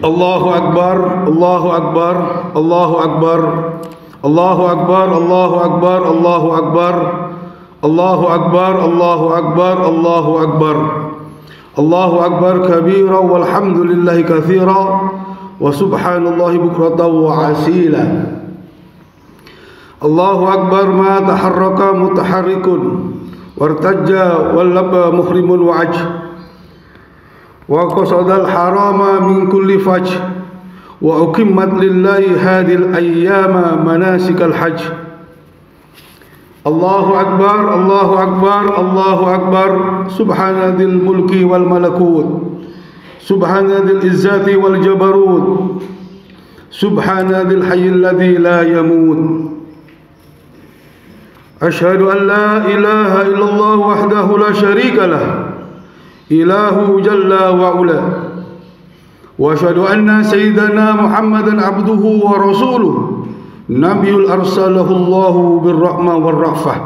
Allahu Akbar, Allahu Akbar, Allahu Akbar, Allahu Akbar, Allahu Akbar, Allahu Akbar, Allahu Akbar, Allahu Akbar, Allahu Akbar, Allahu Akbar kabira walhamdulillahi katsira wa subhanallahi bukratan wa asila. Allahu Akbar ma taharraka mutaharrikun wartajja wallaba muhrimun wa ajj wa qasadal harama min kulli fajj wa uqimmat lillahi hadhil ayyama manasikal hajj. Allahu Akbar, Allahu Akbar, Allahu Akbar, subhanadil mulki wal malakut, subhanadil izzati wal jabarut, subhanadil hayyil ladzi la yamut. Asyhadu an la ilaha illallah wahdahu la syarika lah, ilahu jalla wa ula, wa asyhadu anna sayyidana Muhammadan abduhu wa rasuluh, nabiyul arsalahu Allahu birrahmah warrafah.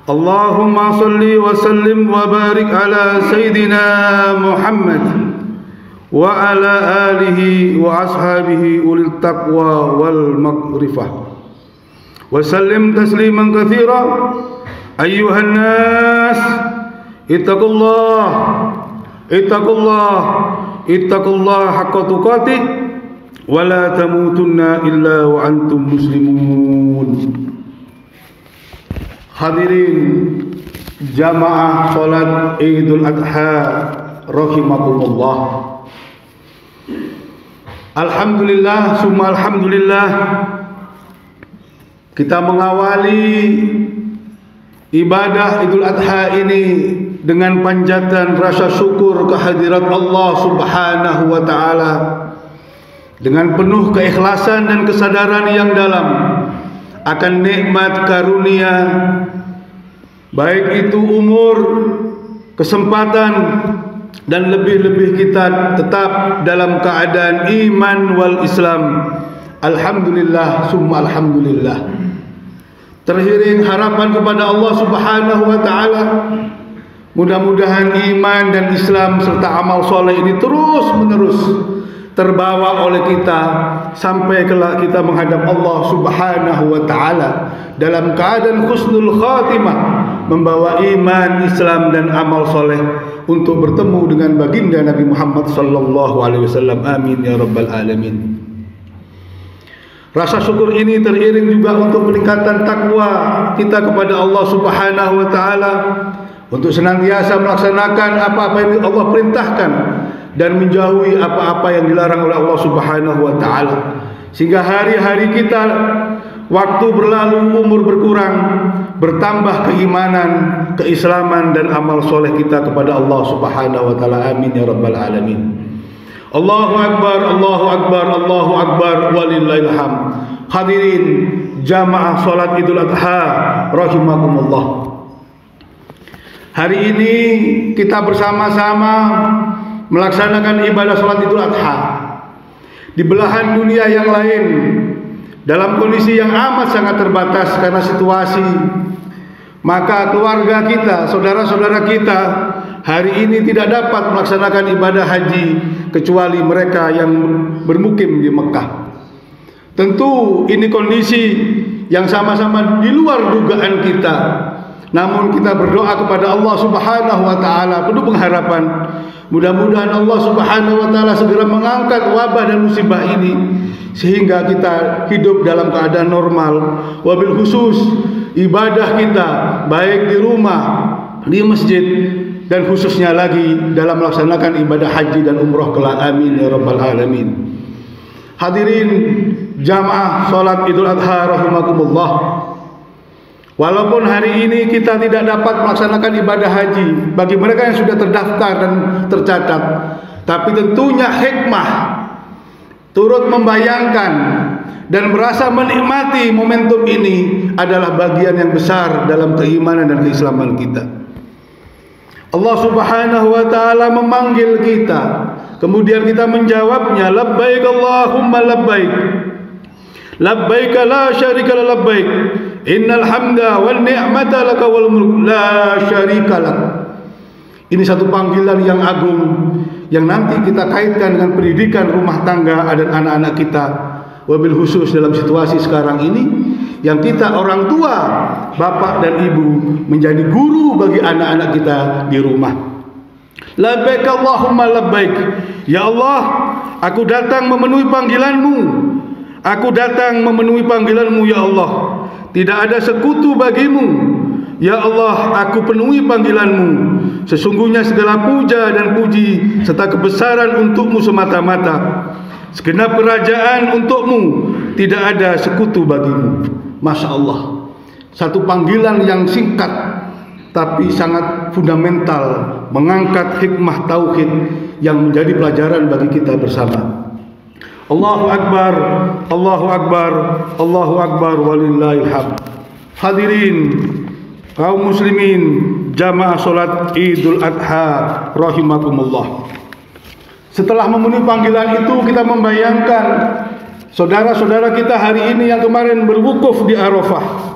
Allahumma salli wa sallim wa barik ala sayyidina Muhammad wa ala alihi wa ashabihi ulil taqwa wal maghfirah. وسلم تسليما كثيرا. أيها الناس اتقوا الله اتقوا الله اتقوا الله حق تقاته ولا تموتن إلا وأنتم مسلمون. Hadirin jamaah salat Idul Adha rahimakumullah. Alhamdulillah summa alhamdulillah, kita mengawali ibadah Idul Adha ini dengan panjatan rasa syukur kehadirat Allah Subhanahu wa taala, dengan penuh keikhlasan dan kesadaran yang dalam akan nikmat karunia, baik itu umur, kesempatan, dan lebih-lebih kita tetap dalam keadaan iman wal Islam. Alhamdulillah summa alhamdulillah. Terhiring harapan kepada Allah Subhanahu wa taala, mudah-mudahan iman dan Islam serta amal soleh ini terus menerus terbawa oleh kita sampai kelak kita menghadap Allah Subhanahu wa taala dalam keadaan husnul khatimah, membawa iman, Islam dan amal soleh untuk bertemu dengan baginda Nabi Muhammad sallallahu alaihi wasallam. Amin ya rabbal alamin. Rasa syukur ini teriring juga untuk peningkatan takwa kita kepada Allah Subhanahu wa taala, untuk senantiasa melaksanakan apa-apa yang Allah perintahkan dan menjauhi apa-apa yang dilarang oleh Allah Subhanahu wa taala, sehingga hari-hari kita waktu berlalu, umur berkurang, bertambah keimanan, keislaman dan amal soleh kita kepada Allah Subhanahu wa taala. Amin ya rabbal alamin. Allahu Akbar, Allahu Akbar, Allahu Akbar, walillahil hamd. Hadirin jamaah salat Idul Adha rahimakumullah. Hari ini kita bersama-sama melaksanakan ibadah salat Idul Adha di belahan dunia yang lain dalam kondisi yang amat sangat terbatas karena situasi. Maka keluarga kita, saudara-saudara kita hari ini tidak dapat melaksanakan ibadah haji kecuali mereka yang bermukim di Mekah. Tentu ini kondisi yang sama-sama di luar dugaan kita. Namun kita berdoa kepada Allah Subhanahu wa taala penuh pengharapan, mudah-mudahan Allah Subhanahu wa taala segera mengangkat wabah dan musibah ini sehingga kita hidup dalam keadaan normal. Wabil khusus ibadah kita baik di rumah, di masjid, dan khususnya lagi dalam melaksanakan ibadah haji dan umroh kelak. Amin ya rabbal alamin. Hadirin jamaah salat Idul Adha rahimakumullah. Walaupun hari ini kita tidak dapat melaksanakan ibadah haji bagi mereka yang sudah terdaftar dan tercatat, tapi tentunya hikmah turut membayangkan dan merasa menikmati momentum ini adalah bagian yang besar dalam keimanan dan keislaman kita. Allah Subhanahu wa taala memanggil kita, kemudian kita menjawabnya, labbaik Allahumma labbaik, labbaik la syarika lak, labbaik innal hamda wan ni'mata laka wal mulk la syarika lak. Ini satu panggilan yang agung yang nanti kita kaitkan dengan pendidikan rumah tangga dan anak-anak kita, wabil khusus dalam situasi sekarang ini yang kita orang tua, bapak dan ibu menjadi guru bagi anak-anak kita di rumah. Labbaik Allahumma labbaik. Ya Allah, aku datang memenuhi panggilan-Mu. Aku datang memenuhi panggilan-Mu ya Allah. Tidak ada sekutu bagimu. Ya Allah, aku penuhi panggilan-Mu. Sesungguhnya segala puja dan puji serta kebesaran untuk-Mu semata-mata. Segenap kerajaan untuk-Mu, tidak ada sekutu bagimu. Masya Allah. Satu panggilan yang singkat tapi sangat fundamental, mengangkat hikmah tauhid yang menjadi pelajaran bagi kita bersama. Allahu Akbar, Allahu Akbar, Allahu Akbar, walillahil hamd. Hadirin kaum muslimin jamaah salat Idul Adha rahimakumullah. Setelah memenuhi panggilan itu, kita membayangkan saudara-saudara kita hari ini yang kemarin berwukuf di Arafah,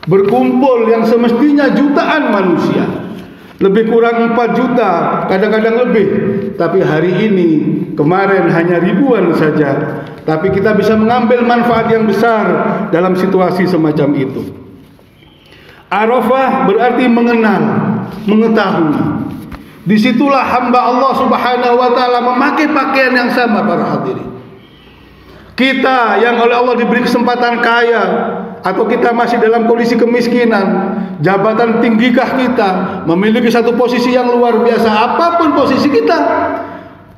berkumpul yang semestinya jutaan manusia, lebih kurang 4 juta, kadang-kadang lebih, tapi hari ini, kemarin hanya ribuan saja. Tapi kita bisa mengambil manfaat yang besar dalam situasi semacam itu. Arafah berarti mengenal, mengetahui. Disitulah hamba Allah Subhanahu wa ta'ala memakai pakaian yang sama, para hadirin. Kita yang oleh Allah diberi kesempatan kaya, atau kita masih dalam kondisi kemiskinan, jabatan tinggikah kita, memiliki satu posisi yang luar biasa, apapun posisi kita,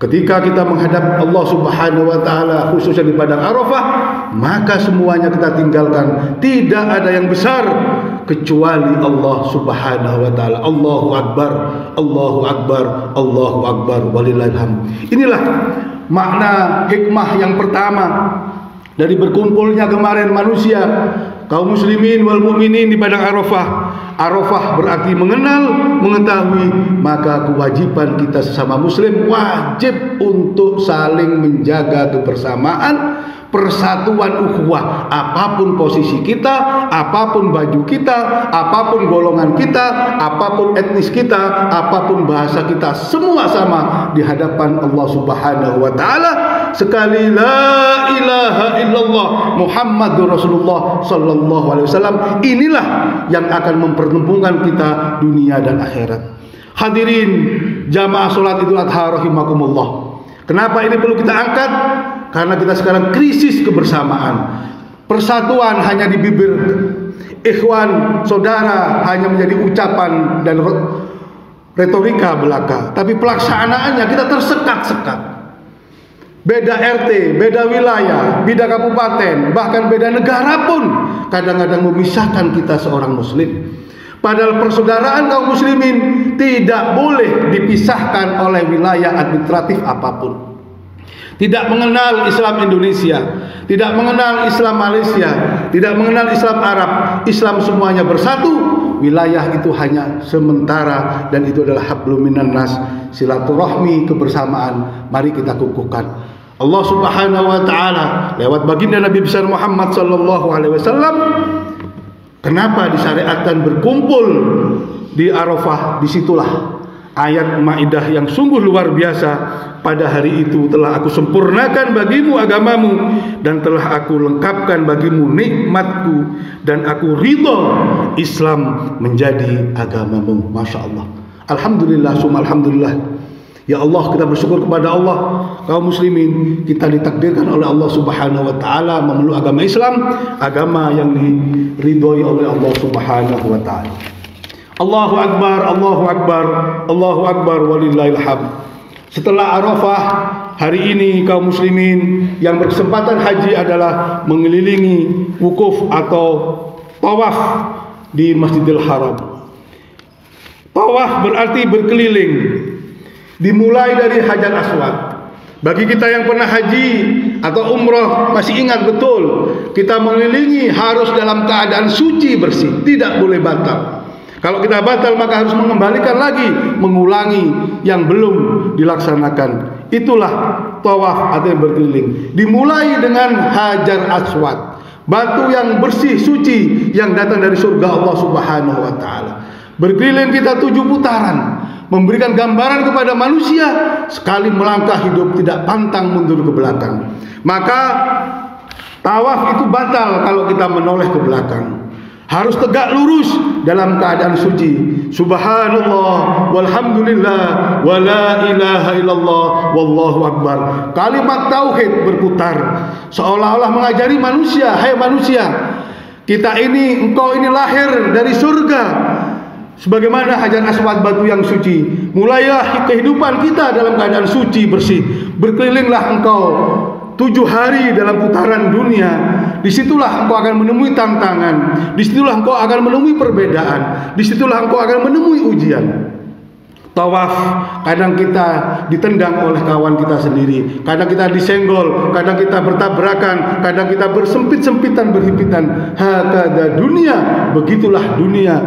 ketika kita menghadap Allah Subhanahu wa ta'ala, khususnya di padang Arafah, maka semuanya kita tinggalkan. Tidak ada yang besar kecuali Allah Subhanahu wa ta'ala. Allahu Akbar, Allahu Akbar, Allahu Akbar, walillahil hamd. Inilah makna hikmah yang pertama dari berkumpulnya kemarin manusia, kaum muslimin wal mukminin di padang Arafah. Arafah berarti mengenal, mengetahui, maka kewajiban kita sesama muslim wajib untuk saling menjaga kebersamaan, persatuan ukhuwah. Apapun posisi kita, apapun baju kita, apapun golongan kita, apapun etnis kita, apapun bahasa kita, semua sama di hadapan Allah Subhanahu wa ta'ala. Sekali la ilaha illallah Muhammadur Rasulullah sallallahu alaihi wasallam, inilah yang akan mempertemukan kita dunia dan akhirat. Hadirin jamaah salat Idul Adha rahimakumullah. Kenapa ini perlu kita angkat? Karena kita sekarang krisis kebersamaan. Persatuan hanya di bibir, ikhwan, saudara hanya menjadi ucapan dan retorika belaka, tapi pelaksanaannya kita tersekat-sekat. Beda RT, beda wilayah, beda kabupaten, bahkan beda negara pun kadang-kadang memisahkan kita seorang muslim. Padahal persaudaraan kaum muslimin tidak boleh dipisahkan oleh wilayah administratif apapun. Tidak mengenal Islam Indonesia, tidak mengenal Islam Malaysia, tidak mengenal Islam Arab. Islam semuanya bersatu. Wilayah itu hanya sementara, dan itu adalah hablum minan nas, silaturahmi, kebersamaan. Mari kita kukuhkan. Allah Subhanahu wa ta'ala lewat baginda Nabi besar Muhammad sallallahu alaihi wasallam, kenapa disyariatkan berkumpul di Arafah? Disitulah ayat Maidah yang sungguh luar biasa. Pada hari itu telah aku sempurnakan bagimu agamamu, dan telah aku lengkapkan bagimu nikmatku, dan aku ridha Islam menjadi agamamu. Masya Allah. Alhamdulillah, summa alhamdulillah. Ya Allah, kita bersyukur kepada Allah. Kaum muslimin, kita ditakdirkan oleh Allah Subhanahu wa ta'ala memeluk agama Islam, agama yang diridhoi oleh Allah Subhanahu wa ta'ala. Allahu Akbar, Allahu Akbar, Allahu Akbar, walillahil hamd. Setelah Arafah, hari ini kaum muslimin yang berkesempatan haji adalah mengelilingi wukuf atau tawaf di Masjidil Haram. Tawaf berarti berkeliling, dimulai dari Hajar Aswad. Bagi kita yang pernah haji atau umroh masih ingat betul, kita mengelilingi harus dalam keadaan suci bersih, tidak boleh batal. Kalau kita batal maka harus mengembalikan lagi, mengulangi yang belum dilaksanakan. Itulah tawaf atau yang berkeliling. Dimulai dengan Hajar Aswad, batu yang bersih suci yang datang dari surga Allah Subhanahu wa ta'ala. Berkeliling kita 7 putaran. memberikan gambaran kepada manusia, sekali melangkah hidup tidak pantang mundur ke belakang. Maka tawaf itu batal kalau kita menoleh ke belakang. Harus tegak lurus dalam keadaan suci. Subhanallah walhamdulillah wala ilaha illallah wallahu akbar. Kalimat tauhid berputar seolah-olah mengajari manusia, hai manusia, kita ini, engkau ini lahir dari surga sebagaimana Hajar Aswad, batu yang suci. Mulailah kehidupan kita dalam keadaan suci bersih. Berkelilinglah engkau 7 hari dalam putaran dunia. Disitulah engkau akan menemui tantangan, disitulah engkau akan menemui perbedaan, disitulah engkau akan menemui ujian. Tawaf, kadang kita ditendang oleh kawan kita sendiri, kadang kita disenggol, kadang kita bertabrakan, kadang kita bersempit-sempitan, berhimpitan. Hakada dunia, begitulah dunia.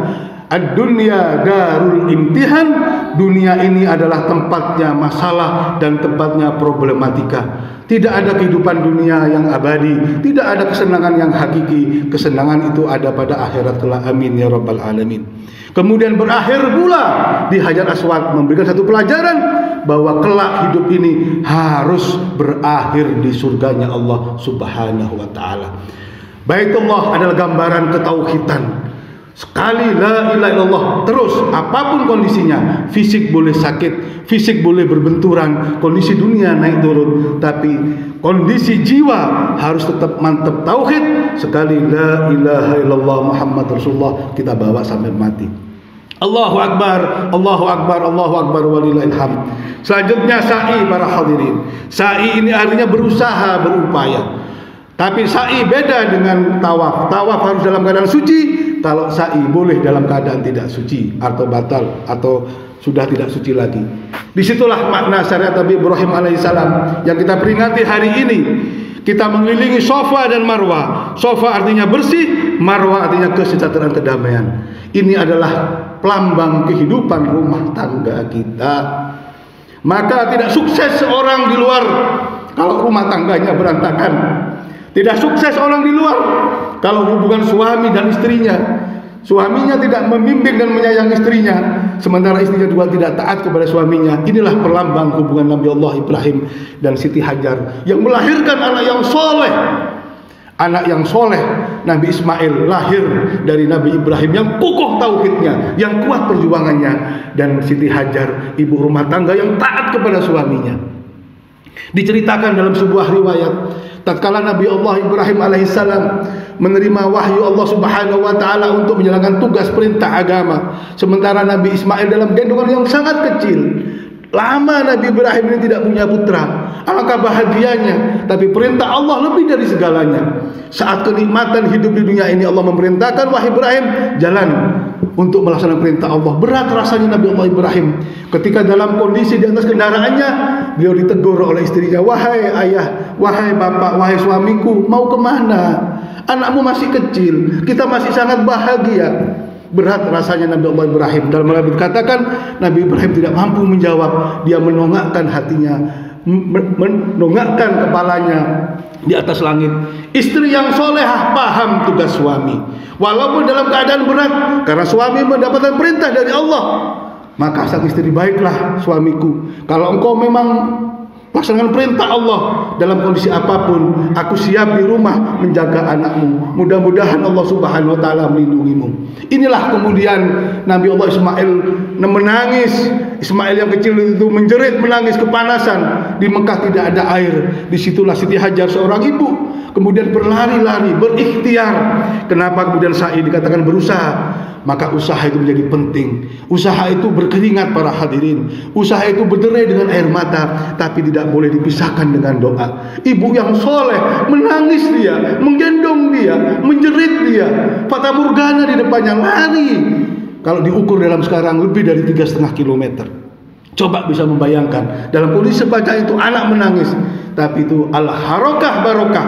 Ad-dunya darul imtihan. Dunia ini adalah tempatnya masalah dan tempatnya problematika. Tidak ada kehidupan dunia yang abadi, tidak ada kesenangan yang hakiki. Kesenangan itu ada pada akhirat kelak. Amin ya rabbal alamin. Kemudian berakhir pula di Hajar Aswad memberikan satu pelajaran bahwa kelak hidup ini harus berakhir di surganya Allah Subhanahu wa taala. Baitullah adalah gambaran ketauhidan. Sekali la ilaha illallah, terus apapun kondisinya, fisik boleh sakit, fisik boleh berbenturan, kondisi dunia naik turun, tapi kondisi jiwa harus tetap mantap tauhid. Sekali la ilaha illallah Muhammad Rasulullah kita bawa sampai mati. Allahu akbar, Allahu akbar, Allahu akbar walillahil hamd. Selanjutnya sa'i para hadirin. Sa'i ini artinya berusaha, berupaya. Tapi sa'i beda dengan tawaf. Tawaf harus dalam keadaan suci. Kalau sa'i boleh dalam keadaan tidak suci atau batal atau sudah tidak suci lagi. Disitulah makna syariat Nabi Ibrahim alaihissalam yang kita peringati hari ini. Kita mengelilingi Safa dan Marwah. Safa artinya bersih, Marwah artinya kesejahteraan, kedamaian. Ini adalah pelambang kehidupan rumah tangga kita. Maka tidak sukses orang di luar kalau rumah tangganya berantakan. Tidak sukses orang di luar kalau hubungan suami dan istrinya, suaminya tidak membimbing dan menyayangi istrinya, sementara istrinya juga tidak taat kepada suaminya. Inilah perlambang hubungan Nabi Allah Ibrahim dan Siti Hajar yang melahirkan anak yang soleh. Anak yang soleh, Nabi Ismail lahir dari Nabi Ibrahim yang kokoh tauhidnya, yang kuat perjuangannya, dan Siti Hajar ibu rumah tangga yang taat kepada suaminya. Diceritakan dalam sebuah riwayat, tatkala Nabi Allah Ibrahim alaihissalam menerima wahyu Allah Subhanahu wa taala untuk menjalankan tugas perintah agama, sementara Nabi Ismail dalam gendongan yang sangat kecil. Lama Nabi Ibrahim ini tidak punya putra. Alangkah bahagianya, tapi perintah Allah lebih dari segalanya. Saat kenikmatan hidup di dunia ini, Allah memerintahkan, wahai Ibrahim, jalan untuk melaksanakan perintah Allah. Berat rasanya Nabi Allah Ibrahim ketika dalam kondisi di atas kendaraannya, beliau ditegur oleh istrinya, wahai ayah, wahai bapak, wahai suamiku, mau kemana? Anakmu masih kecil, kita masih sangat bahagia. Berat rasanya Nabi Allah Ibrahim. Dalam Al-Quran dikatakan Nabi Ibrahim tidak mampu menjawab. Dia menongakkan hatinya, menongakkan kepalanya di atas langit. Istri yang solehah paham tugas suami, walaupun dalam keadaan berat, karena suami mendapatkan perintah dari Allah. Maka sang istri, baiklah suamiku, kalau engkau memang laksanakan perintah Allah dalam kondisi apapun, aku siap di rumah menjaga anakmu. Mudah-mudahan Allah Subhanahu wa taala melindungimu. Inilah kemudian Nabi Allah Ismail menangis. Ismail yang kecil itu menjerit, menangis kepanasan. Di Mekah tidak ada air. Disitulah Siti Hajar seorang ibu kemudian berlari-lari, berikhtiar. Kenapa kemudian sa'i dikatakan berusaha? Maka usaha itu menjadi penting. Usaha itu berkeringat para hadirin. Usaha itu berderai dengan air mata, tapi tidak boleh dipisahkan dengan doa. Ibu yang soleh menangis dia, menggendong dia, menjerit dia, fata morgana di depannya, lari. Kalau diukur dalam sekarang lebih dari 3,5 kilometer. Coba bisa membayangkan dalam kondisi sebaca itu anak menangis, tapi itu al-harokah barokah.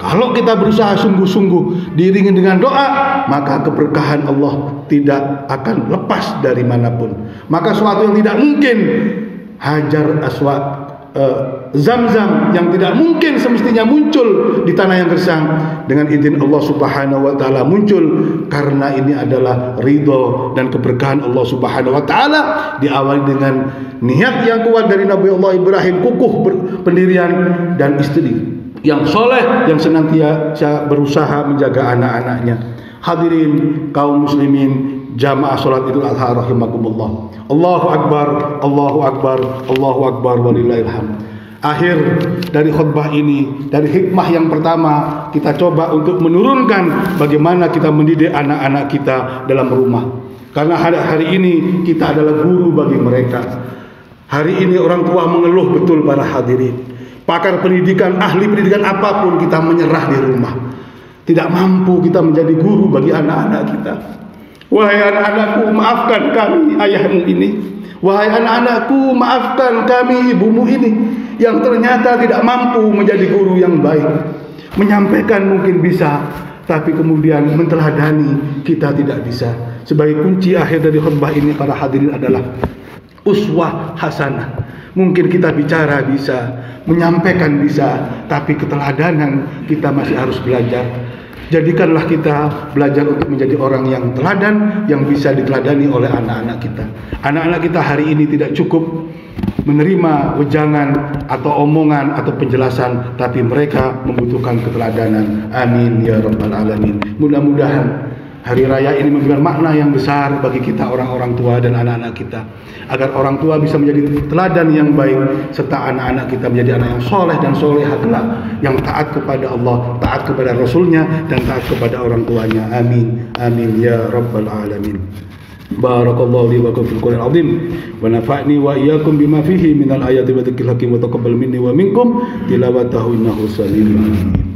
Kalau kita berusaha sungguh-sungguh diiringi dengan doa, maka keberkahan Allah tidak akan lepas dari manapun. Maka suatu yang tidak mungkin Hajar Aswad Zam-zam yang tidak mungkin semestinya muncul di tanah yang gersang, dengan izin Allah Subhanahu wa taala muncul, karena ini adalah ridho dan keberkahan Allah Subhanahu wa taala. Diawali dengan niat yang kuat dari Nabi Allah Ibrahim, kukuh pendirian, dan istri yang soleh yang senantiasa berusaha menjaga anak-anaknya. Hadirin kaum muslimin jamaah salat Idul Adha rahimakumullah. Allahu akbar, Allahu akbar, Allahu akbar walillahil hamd. Akhir dari khutbah ini, dari hikmah yang pertama, kita coba untuk menurunkan bagaimana kita mendidik anak-anak kita dalam rumah. Karena hari ini kita adalah guru bagi mereka. Hari ini orang tua mengeluh betul para hadirin. Pakar pendidikan, ahli pendidikan apapun, kita menyerah di rumah. Tidak mampu kita menjadi guru bagi anak-anak kita. Wahai anak-anakku, maafkan kami ayahmu ini. Wahai anak-anakku, maafkan kami ibumu ini, yang ternyata tidak mampu menjadi guru yang baik. Menyampaikan mungkin bisa, tapi kemudian menteladani kita tidak bisa. Sebagai kunci akhir dari khutbah ini para hadirin adalah uswah hasanah. Mungkin kita bicara bisa, menyampaikan bisa, tapi keteladanan kita masih harus belajar. Jadikanlah kita belajar untuk menjadi orang yang teladan, yang bisa diteladani oleh anak-anak kita. Anak-anak kita hari ini tidak cukup menerima wejangan atau omongan atau penjelasan, tapi mereka membutuhkan keteladanan. Amin ya rabbal alamin. Mudah-mudahan hari raya ini memberikan makna yang besar bagi kita orang-orang tua dan anak-anak kita, agar orang tua bisa menjadi teladan yang baik, serta anak-anak kita menjadi anak yang soleh dan solehah kelak, yang taat kepada Allah, taat kepada Rasulnya, dan taat kepada orang tuanya. Amin, amin ya rabbal alamin. Barakallahu li wa lakum fil Qur'anil azim wa nafa'ni wa iyyakum bima fihi minal ayati wa dzikril hakim wa taqabbal minni wa minkum tilawatahu innahu samii'un alim.